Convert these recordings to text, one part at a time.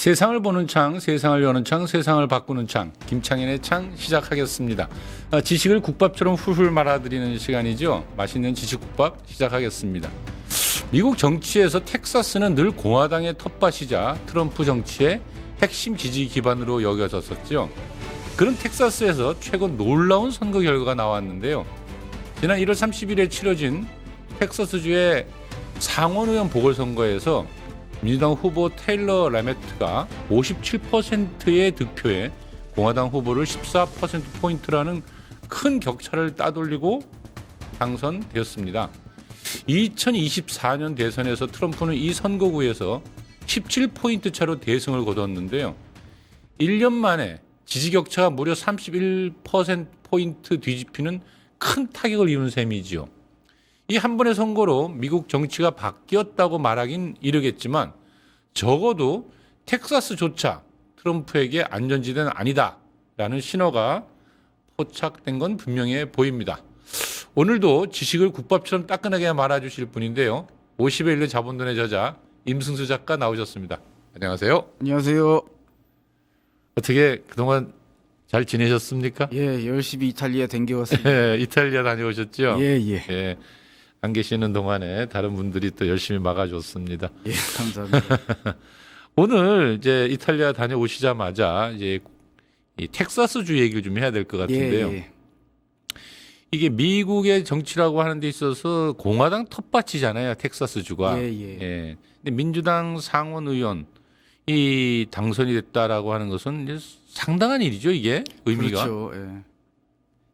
세상을 보는 창, 세상을 여는 창, 세상을 바꾸는 창, 김창현의 창 시작하겠습니다. 지식을 국밥처럼 훌훌 말아드리는 시간이죠. 맛있는 지식국밥 시작하겠습니다. 미국 정치에서 텍사스는 늘 공화당의 텃밭이자 트럼프 정치의 핵심 지지 기반으로 여겨졌었죠. 그런 텍사스에서 최근 놀라운 선거 결과가 나왔는데요. 지난 1월 30일에 치러진 텍사스주의 상원의원 보궐선거에서 민주당 후보 테일러 라메트가 57%의 득표에 공화당 후보를 14%포인트라는 큰 격차를 따돌리고 당선되었습니다. 2024년 대선에서 트럼프는 이 선거구에서 17포인트 차로 대승을 거뒀는데요. 1년 만에 지지 격차가 무려 31%포인트 뒤집히는 큰 타격을 입은 셈이지요. 이 한 번의 선거로 미국 정치가 바뀌었다고 말하긴 이르겠지만 적어도 텍사스조차 트럼프에게 안전지대는 아니다라는 신호가 포착된 건 분명해 보입니다. 오늘도 지식을 국밥처럼 따끈하게 말아주실 분인데요. 50에 1년 자본론의 저자 임승수 작가 나오셨습니다. 안녕하세요. 안녕하세요. 어떻게 그동안 잘 지내셨습니까? 예, 열심히 이탈리아 댕겨왔습니다. 예, 이탈리아 다녀오셨죠? 예, 예. 예. 안 계시는 동안에 다른 분들이 또 열심히 막아줬습니다. 예, 감사합니다. 오늘 이제 이탈리아 다녀오시자마자 이제 이 텍사스주 얘기를 좀 해야 될 것 같은데요. 예, 예. 이게 미국의 정치라고 하는 데 있어서 공화당 텃밭이잖아요, 텍사스주가. 예, 예. 예. 근데 민주당 상원 의원 이 당선이 됐다라고 하는 것은 이제 상당한 일이죠, 이게 의미가. 그렇죠. 예.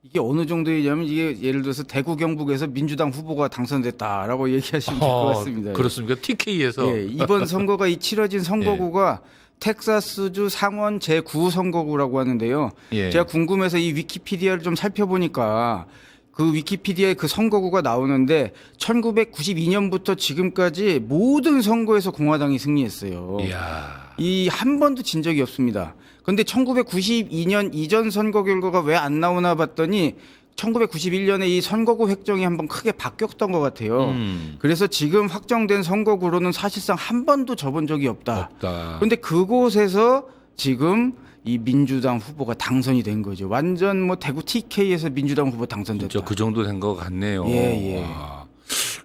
이게 어느 정도이냐면 이게 예를 들어서 대구 경북에서 민주당 후보가 당선됐다라고 얘기하시면 될 것 같습니다. 그렇습니까? TK에서. 예, 이번 선거가 이 치러진 선거구가 텍사스주 상원 제9 선거구라고 하는데요. 예. 제가 궁금해서 이 위키피디아를 좀 살펴보니까 그 위키피디아에 그 선거구가 나오는데 1992년부터 지금까지 모든 선거에서 공화당이 승리했어요. 이야. 이 한 번도 진 적이 없습니다. 근데 1992년 이전 선거 결과가 왜 안 나오나 봤더니 1991년에 이 선거구 획정이 한번 크게 바뀌었던 것 같아요. 그래서 지금 확정된 선거구로는 사실상 한 번도 져본 적이 없다. 그런데 그곳에서 지금 이 민주당 후보가 당선이 된 거죠. 완전 뭐 대구 TK에서 민주당 후보 당선됐다. 진짜 그 정도 된 것 같네요. 예, 예. 와,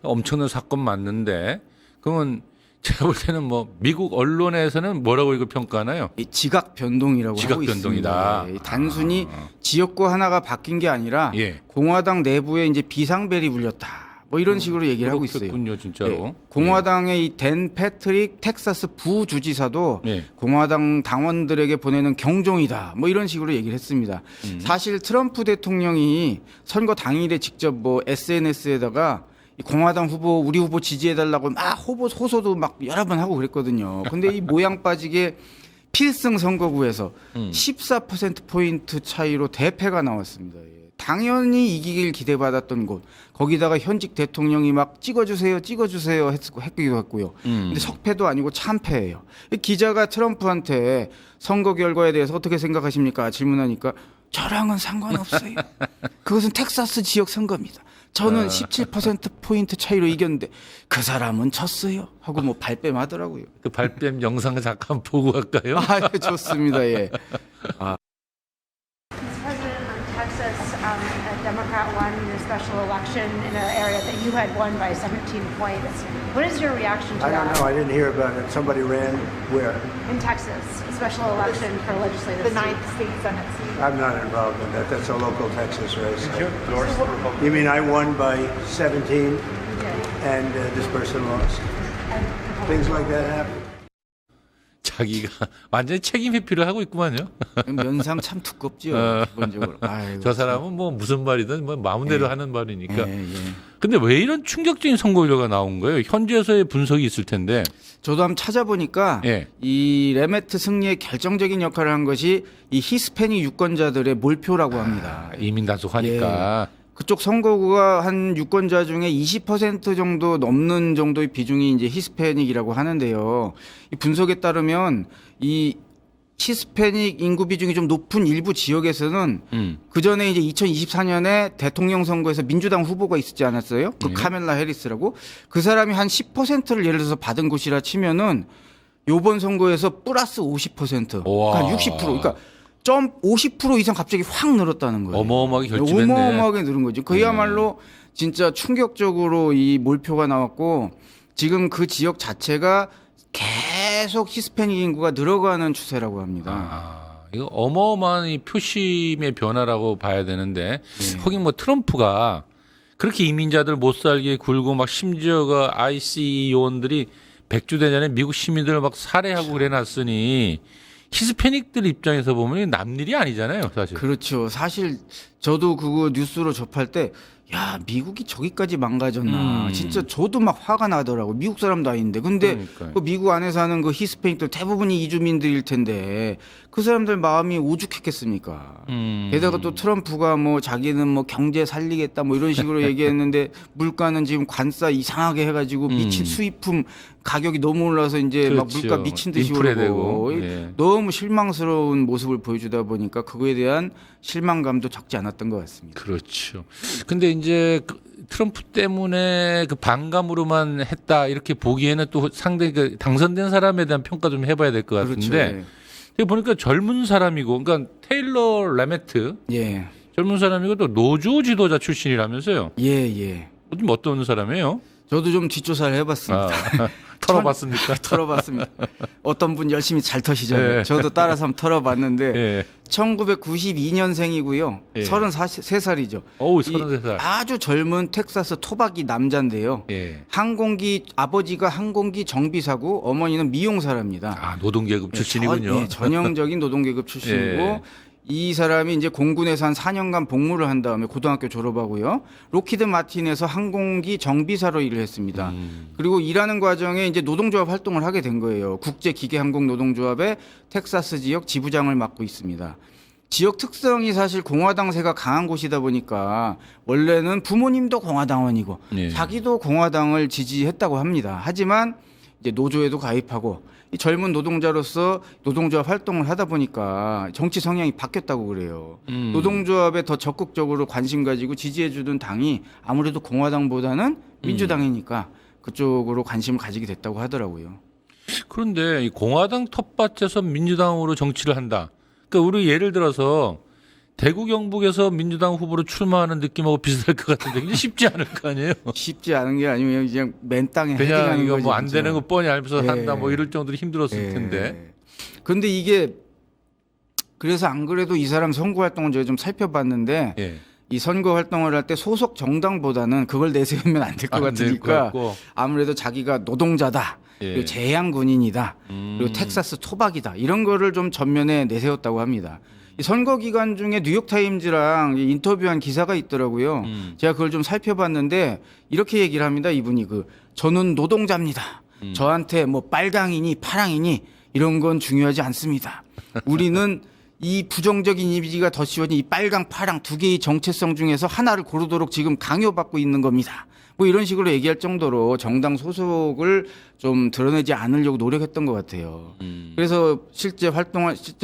엄청난 사건 맞는데 그러면 제가 볼 때는 뭐 미국 언론에서는 뭐라고 이거 평가하나요? 이 지각 변동이라고 지각 하고 변동이다. 있습니다. 단순히 지역구 하나가 바뀐 게 아니라 예. 공화당 내부에 이제 비상벨이 울렸다. 뭐 이런 식으로 얘기를 하고 있어요. 그렇군요, 진짜로. 예. 공화당의 이 댄 패트릭 텍사스 부주지사도 예. 공화당 당원들에게 보내는 경종이다. 뭐 이런 식으로 얘기를 했습니다. 사실 트럼프 대통령이 선거 당일에 직접 뭐 SNS에다가 공화당 후보 우리 후보 지지해달라고 막 호소도 막 여러 번 하고 그랬거든요. 근데 이 모양 빠지게 필승 선거구에서 14%포인트 차이로 대패가 나왔습니다. 예. 당연히 이기길 기대받았던 곳. 거기다가 현직 대통령이 막 찍어주세요 했기도 했고요. 근데 석패도 아니고 참패예요. 기자가 트럼프한테 선거 결과에 대해서 어떻게 생각하십니까? 질문하니까 저랑은 상관없어요. 그것은 텍사스 지역 선거입니다. 저는 17%포인트 차이로 이겼는데 그 사람은 졌어요. 하고 뭐 발뺌하더라고요. 그 발뺌 영상 잠깐 보고 갈까요? 아, 예, 좋습니다. 예. Texas, a Democrat won the special election in an area that you had won by 17 points. What is your reaction to I don't that? know. I didn't hear about it. Somebody ran where? In Texas, a special election for legislative The ninth seat. state Senate seat. I'm not involved in that. That's a local Texas race. Did you endorse the Republican? You mean I won by 17 You did. and this person lost? Things like that happen. 자기가 완전히 책임 회피를 하고 있구만요. 면상 참 두껍죠. 기본적으로. 아이고, 저 사람은 뭐 무슨 말이든 뭐 마음대로 하는 말이니까. 예, 예. 근데 왜 이런 충격적인 선거 결과가 나온 거예요? 현지에서의 분석이 있을 텐데. 저도 한번 찾아보니까 예. 이 레메트 승리에 결정적인 역할을 한 것이 이 히스패닉 유권자들의 몰표라고 합니다. 이민 단속하니까. 그쪽 선거구가 한 유권자 중에 20% 정도 넘는 정도의 비중이 이제 히스패닉이라고 하는데요. 이 분석에 따르면 이 히스패닉 인구 비중이 좀 높은 일부 지역에서는 그 전에 이제 2024년에 대통령 선거에서 민주당 후보가 있었지 않았어요? 그 카멜라 해리스라고 그 사람이 한 10%를 예를 들어서 받은 곳이라 치면은 요번 선거에서 플러스 50%, 우와. 그러니까 60%, 그러니까 50% 이상 갑자기 확 늘었다는 거예요. 어마어마하게 결집했네. 어마어마하게 늘은 거죠. 그야말로 진짜 충격적으로 이 몰표가 나왔고 지금 그 지역 자체가 계속 히스패닉 인구가 늘어가는 추세라고 합니다. 이거 어마어마한 이 표심의 변화라고 봐야 되는데 거긴 뭐 트럼프가 그렇게 이민자들 못 살게 굴고 막 심지어가 IC 요원들이 백주대전에 미국 시민들을 막 살해하고 그래놨으니 히스패닉들 입장에서 보면 남일이 아니잖아요, 사실. 그렇죠. 사실 저도 그거 뉴스로 접할 때 야, 미국이 저기까지 망가졌나. 진짜 저도 막 화가 나더라고. 미국 사람도 아닌데. 근데 그러니까요. 그 미국 안에 사는 그 히스패닉들 대부분이 이주민들일 텐데 그 사람들 마음이 오죽했겠습니까? 게다가 또 트럼프가 뭐 자기는 뭐 경제 살리겠다 뭐 이런 식으로 얘기했는데 물가는 지금 관세 이상하게 해가지고 미친 수입품 가격이 너무 올라서 이제 막 그렇죠. 물가 미친 듯이 인플레 오르고 되고. 예. 너무 실망스러운 모습을 보여주다 보니까 그거에 대한 실망감도 적지 않았던 것 같습니다. 그렇죠. 근데 이제 그 트럼프 때문에 그 반감으로만 했다 이렇게 보기에는 또 상당히 그 당선된 사람에 대한 평가 좀 해봐야 될 것 같은데 그렇죠. 여기 보니까 젊은 사람이고 그러니까 테일러 라메트 예. 젊은 사람이고 또 노조 지도자 출신이라면서요. 예, 예. 좀 어떤 사람이에요? 저도 좀 뒷조사를 해봤습니다. 털어봤습니까? 털어봤습니다. 어떤 분 열심히 잘 터시잖아요. 예. 저도 따라서 한번 털어봤는데 예. 1992년생이고요. 예. 33살이죠. 어우, 33살. 아주 젊은 텍사스 토박이 남자인데요. 예. 아버지가 항공기 정비사고 어머니는 미용사랍니다. 아, 노동계급 출신이군요. 전형적인 노동계급 출신이고 예. 이 사람이 이제 공군에서 한 4년간 복무를 한 다음에 고등학교 졸업하고요. 로키드 마틴에서 항공기 정비사로 일을 했습니다. 그리고 일하는 과정에 이제 노동조합 활동을 하게 된 거예요. 국제기계항공노동조합의 텍사스 지역 지부장을 맡고 있습니다. 지역 특성이 사실 공화당세가 강한 곳이다 보니까 원래는 부모님도 공화당원이고 예. 자기도 공화당을 지지했다고 합니다. 하지만 이제 노조에도 가입하고 이 젊은 노동자로서 노동조합 활동을 하다 보니까 정치 성향이 바뀌었다고 그래요. 노동조합에 더 적극적으로 관심 가지고 지지해주던 당이 아무래도 공화당보다는 민주당이니까 그쪽으로 관심을 가지게 됐다고 하더라고요. 그런데 이 공화당 텃밭에서 민주당으로 정치를 한다. 그러니까 우리 예를 들어서 대구 경북에서 민주당 후보로 출마하는 느낌하고 비슷할 것 같은데 굉장히 쉽지 않을 거 아니에요. 쉽지 않은 게 아니면 그냥 맨 땅에 그냥 헤딩하는 이거 거지. 뭐 안 진짜. 되는 거 뻔히 알면서 예. 한다 뭐 이럴 정도로 힘들었을 텐데. 근데 이게 그래서 안 그래도 이 사람 선거 활동을 제가 좀 살펴봤는데 예. 이 선거 활동을 할 때 소속 정당보다는 그걸 내세우면 안 될 것 안 될 것 같으니까 같고. 아무래도 자기가 노동자다. 예. 그리고 재향 군인이다. 그리고 텍사스 토박이다. 이런 거를 좀 전면에 내세웠다고 합니다. 이 선거 기간 중에 뉴욕타임즈랑 인터뷰한 기사가 있더라고요. 제가 그걸 좀 살펴봤는데 이렇게 얘기를 합니다. 이분이 저는 노동자입니다. 저한테 뭐 빨강이니 파랑이니 이런 건 중요하지 않습니다. 우리는 이 부정적인 이미지가 더 씌워진 이 빨강 파랑 두 개의 정체성 중에서 하나를 고르도록 지금 강요받고 있는 겁니다. 뭐 이런 식으로 얘기할 정도로 정당 소속을 좀 드러내지 않으려고 노력했던 것 같아요. 그래서 실제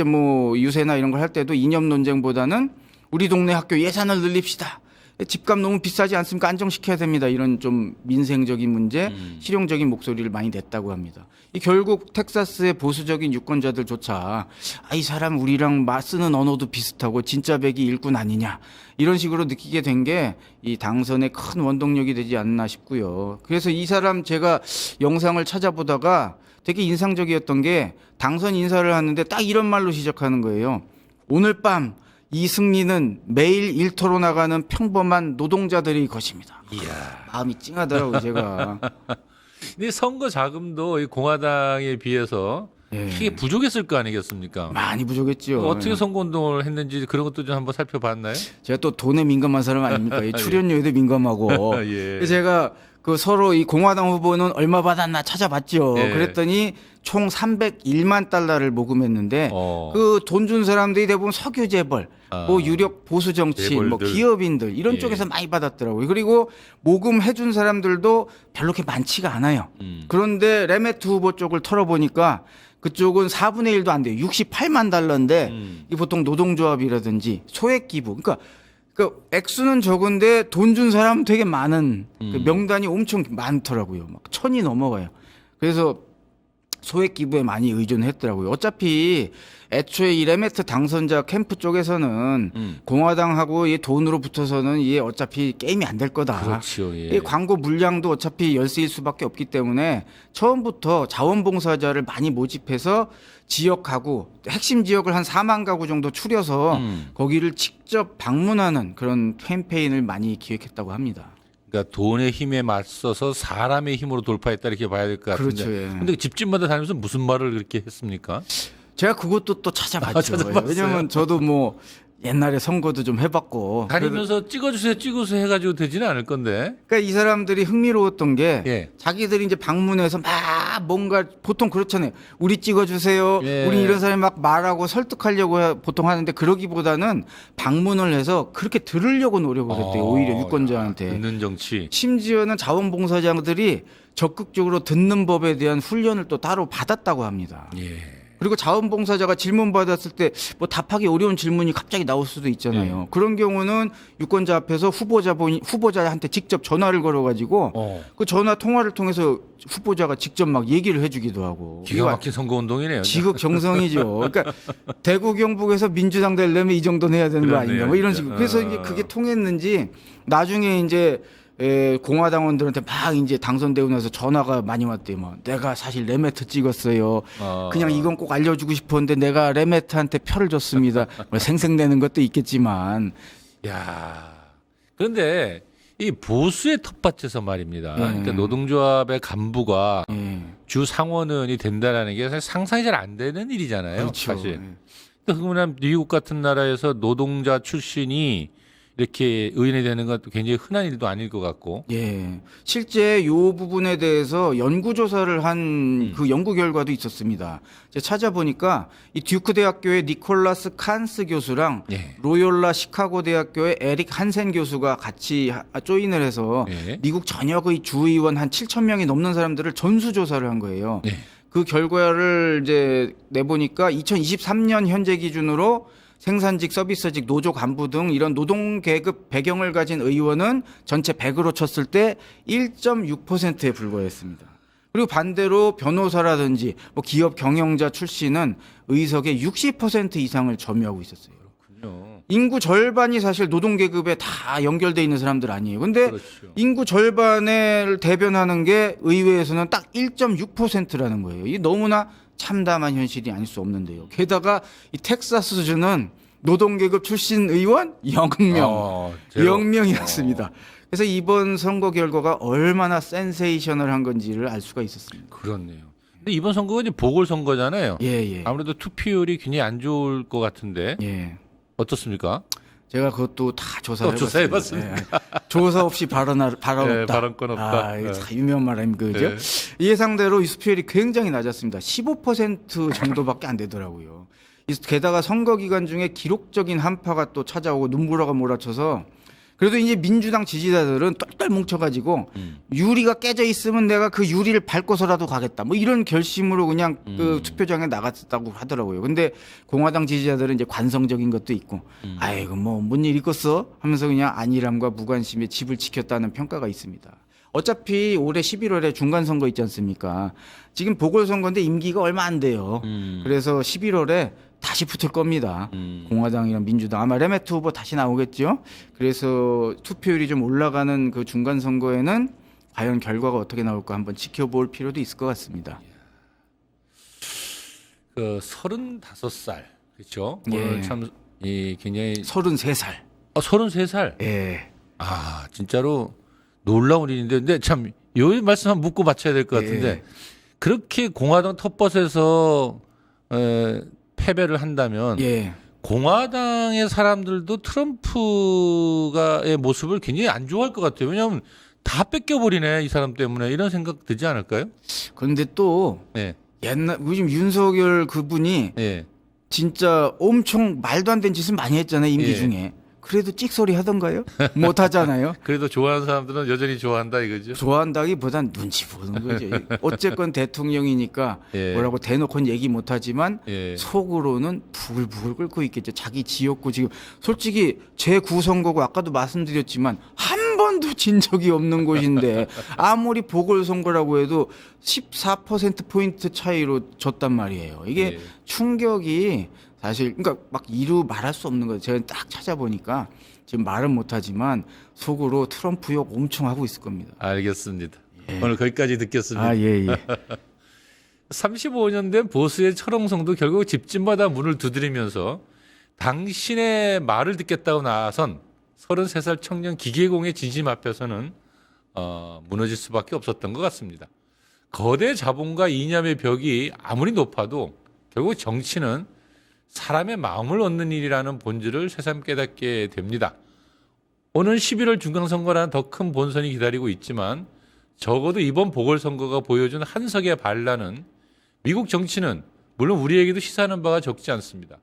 뭐 유세나 이런 걸 할 때도 이념 논쟁보다는 우리 동네 학교 예산을 늘립시다. 집값 너무 비싸지 않습니까? 안정시켜야 됩니다. 이런 좀 민생적인 문제, 실용적인 목소리를 많이 냈다고 합니다. 이 결국 텍사스의 보수적인 유권자들조차 이 사람 우리랑 쓰는 언어도 비슷하고 진짜 백이 일꾼 아니냐 이런 식으로 느끼게 된 게 이 당선에 큰 원동력이 되지 않나 싶고요. 그래서 이 사람 제가 영상을 찾아보다가 되게 인상적이었던 게 당선 인사를 하는데 딱 이런 말로 시작하는 거예요. 오늘 밤 이 승리는 매일 일터로 나가는 평범한 노동자들의 것입니다. 이야. 마음이 찡하더라고요, 제가. 근데 선거 자금도 이 공화당에 비해서 예. 크게 부족했을 거 아니겠습니까? 많이 부족했죠. 어떻게 선거 운동을 했는지 그런 것도 좀 한번 살펴봤나요? 제가 또 돈에 민감한 사람 아닙니까? 이 출연료에도 민감하고. 예. 그래서 제가 서로 이 공화당 후보는 얼마 받았나 찾아봤죠. 예. 그랬더니 총 301만 달러를 모금했는데 그 돈 준 사람들이 대부분 석유 재벌, 뭐 유력 보수 정치인, 뭐 재벌들. 기업인들 이런 예. 쪽에서 많이 받았더라고요. 그리고 모금해 준 사람들도 별로 그렇게 많지가 않아요. 그런데 레메트 후보 쪽을 털어보니까 그쪽은 4분의 1도 안 돼요. 68만 달러인데 이 보통 노동조합이라든지 소액 기부. 그러니까 액수는 적은데 돈 준 사람 되게 많은 그 명단이 엄청 많더라고요. 막 1000이 넘어가요. 그래서 소액 기부에 많이 의존했더라고요. 어차피 애초에 이 레메트 당선자 캠프 쪽에서는 공화당하고 이 돈으로 붙어서는 이게 어차피 게임이 안 될 거다. 그렇죠. 예. 이 광고 물량도 어차피 열세일 수밖에 없기 때문에 처음부터 자원봉사자를 많이 모집해서 지역하고 핵심 지역을 한 4만 가구 정도 추려서 거기를 직접 방문하는 그런 캠페인을 많이 기획했다고 합니다. 그러니까 돈의 힘에 맞서서 사람의 힘으로 돌파했다 이렇게 봐야 될 것 같은데. 그렇죠, 예. 근데 집집마다 다니면서 무슨 말을 그렇게 했습니까? 제가 그것도 또 찾아봤죠. 찾아봤어요? 왜냐면 저도 뭐 옛날에 선거도 좀 해봤고. 다니면서 찍어주세요 해가지고 되지는 않을 건데. 그러니까 이 사람들이 흥미로웠던 게 예. 자기들이 이제 방문해서 막 뭔가 보통 그렇잖아요. 우리 찍어주세요. 예. 우리 이런 사람이 막 말하고 설득하려고 보통 하는데 그러기보다는 방문을 해서 그렇게 들으려고 노력을 했대요. 오히려 유권자한테. 듣는 정치. 심지어는 자원봉사자들이 적극적으로 듣는 법에 대한 훈련을 또 따로 받았다고 합니다. 예. 그리고 자원봉사자가 질문 받았을 때 뭐 답하기 어려운 질문이 갑자기 나올 수도 있잖아요. 그런 경우는 유권자 앞에서 후보자한테 직접 전화를 걸어가지고 그 전화 통화를 통해서 후보자가 직접 막 얘기를 해주기도 하고. 기가 막힌 선거운동이네요. 지극정성이죠. 그러니까 대구 경북에서 민주당 되려면 이 정도는 해야 되는 거 그러네요, 아닌가 뭐 이런 진짜. 식으로. 그래서 이제 그게 통했는지 나중에 이제 공화당원들한테 막 이제 당선되고 나서 전화가 많이 왔대요. 뭐 내가 사실 레메트 찍었어요. 그냥 이건 꼭 알려주고 싶었는데 내가 레메트한테 표를 줬습니다. 뭐 생색내는 것도 있겠지만. 야. 그런데 이 보수의 텃밭에서 말입니다. 그러니까 노동조합의 간부가 주 상원의원이 된다라는 게 사실 상상이 잘 안 되는 일이잖아요. 그렇죠. 사실. 그러면 미국 같은 나라에서 노동자 출신이 이렇게 의원이 되는 것도 굉장히 흔한 일도 아닐 것 같고. 예. 실제 요 부분에 대해서 연구조사를 한 그 연구 결과도 있었습니다. 제가 찾아보니까 이 듀크 대학교의 니콜라스 칸스 교수랑 예. 로욜라 시카고 대학교의 에릭 한센 교수가 같이 조인을 해서 예. 미국 전역의 주의원 한 7천 명이 넘는 사람들을 전수조사를 한 거예요. 예. 그 결과를 이제 내보니까 2023년 현재 기준으로 생산직, 서비스직, 노조 간부 등 이런 노동 계급 배경을 가진 의원은 전체 100으로 쳤을 때 1.6%에 불과했습니다. 그리고 반대로 변호사라든지 뭐 기업 경영자 출신은 의석의 60% 이상을 점유하고 있었어요. 그렇군요. 인구 절반이 사실 노동 계급에 다 연결돼 있는 사람들 아니에요. 근데 그렇죠. 인구 절반을 대변하는 게 의회에서는 딱 1.6%라는 거예요. 이게 너무나 참담한 현실이 아닐 수 없는데요. 게다가 이 텍사스주는 노동계급 출신 의원 0명, 제로. 0명이었습니다. 그래서 이번 선거 결과가 얼마나 센세이셔널한 건지를 알 수가 있었습니다. 그렇네요. 근데 이번 선거가 이제 보궐선거잖아요. 예. 아무래도 투표율이 굉장히 안 좋을 것 같은데 예. 어떻습니까? 제가 그것도 다 조사를 조사해봤습니다. 예. 조사 없이 발언 없다. 예, 발언권 없다. 이거 예. 참 유명한 말임 그죠? 예. 예상대로 이 수표율이 굉장히 낮았습니다. 15% 정도밖에 안 되더라고요. 게다가 선거 기간 중에 기록적인 한파가 또 찾아오고 눈보라가 몰아쳐서 그래도 이제 민주당 지지자들은 똘똘 뭉쳐가지고 유리가 깨져 있으면 내가 그 유리를 밟고서라도 가겠다. 뭐 이런 결심으로 그냥 그 투표장에 나갔다고 하더라고요. 근데 공화당 지지자들은 이제 관성적인 것도 있고, 아이고 뭐 뭔 일 있겠어? 하면서 그냥 안일함과 무관심에 집을 지켰다는 평가가 있습니다. 어차피 올해 11월에 중간선거 있지 않습니까? 지금 보궐선거인데 임기가 얼마 안 돼요. 그래서 11월에 다시 붙을 겁니다. 공화당이랑 민주당 아마 레메트 후보 다시 나오겠죠. 그래서 투표율이 좀 올라가는 그 중간 선거에는 과연 결과가 어떻게 나올까 한번 지켜볼 필요도 있을 것 같습니다. 그 35살 그렇죠? 예. 오늘 참 굉장히 33살. 33살. 예. 아 진짜로 놀라운 일인데, 근데 참 요 말씀 한번 묻고 맞춰야 될 것 같은데 예. 그렇게 공화당 텃밭에서 패배를 한다면 예. 공화당의 사람들도 트럼프가의 모습을 굉장히 안 좋아할 것 같아요. 왜냐하면 다 뺏겨버리네 이 사람 때문에 이런 생각 들지 않을까요? 그런데 또 예, 요즘 윤석열 그분이 예. 진짜 엄청 말도 안 되는 짓을 많이 했잖아요. 임기 예. 중에. 그래도 찍소리 하던가요? 못 하잖아요. 그래도 좋아하는 사람들은 여전히 좋아한다 이거죠. 좋아한다기보단 눈치 보는 거죠. 어쨌건 대통령이니까 예. 뭐라고 대놓고는 얘기 못 하지만 예. 속으로는 부글부글 끓고 있겠죠. 자기 지역구 지금 솔직히 제 구선거고 아까도 말씀드렸지만 한 번도 진 적이 없는 곳인데 아무리 보궐선거라고 해도 14%포인트 차이로 졌단 말이에요. 이게 예. 충격이 사실 그러니까 막 이루 말할 수 없는 거예요. 제가 딱 찾아보니까 지금 말은 못하지만 속으로 트럼프 욕 엄청 하고 있을 겁니다. 알겠습니다. 오늘 거기까지 듣겠습니다. 아, 예, 예. 35년 된 보수의 철옹성도 결국 집집마다 문을 두드리면서 당신의 말을 듣겠다고 나선 33살 청년 기계공의 진심 앞에서는 무너질 수밖에 없었던 것 같습니다. 거대 자본과 이념의 벽이 아무리 높아도 결국 정치는 사람의 마음을 얻는 일이라는 본질을 새삼 깨닫게 됩니다. 오는 11월 중간선거라는 더 큰 본선이 기다리고 있지만 적어도 이번 보궐선거가 보여준 한석의 반란은 미국 정치는 물론 우리에게도 시사하는 바가 적지 않습니다.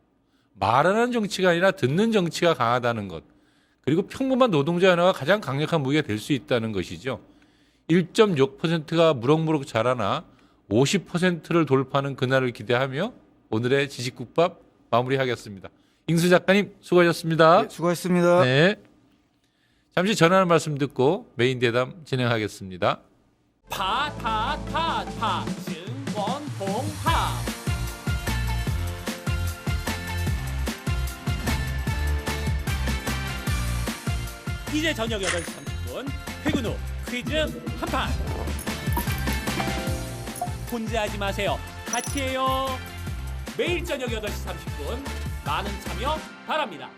말하는 정치가 아니라 듣는 정치가 강하다는 것, 그리고 평범한 노동자 하나가 가장 강력한 무기가 될 수 있다는 것이죠. 1.6%가 무럭무럭 자라나 50%를 돌파하는 그날을 기대하며 오늘의 지식국밥 마무리하겠습니다. 잉수 작가님 수고하셨습니다. 네, 수고하셨습니다. 네. 잠시 전하는 말씀 듣고 메인 대담 진행하겠습니다. 파타타타 증권통합 이제 저녁 8시 30분 퇴근 후 퀴즈 한판 혼자 하지 마세요. 같이 해요. 매일 저녁 8시 30분 많은 참여 바랍니다.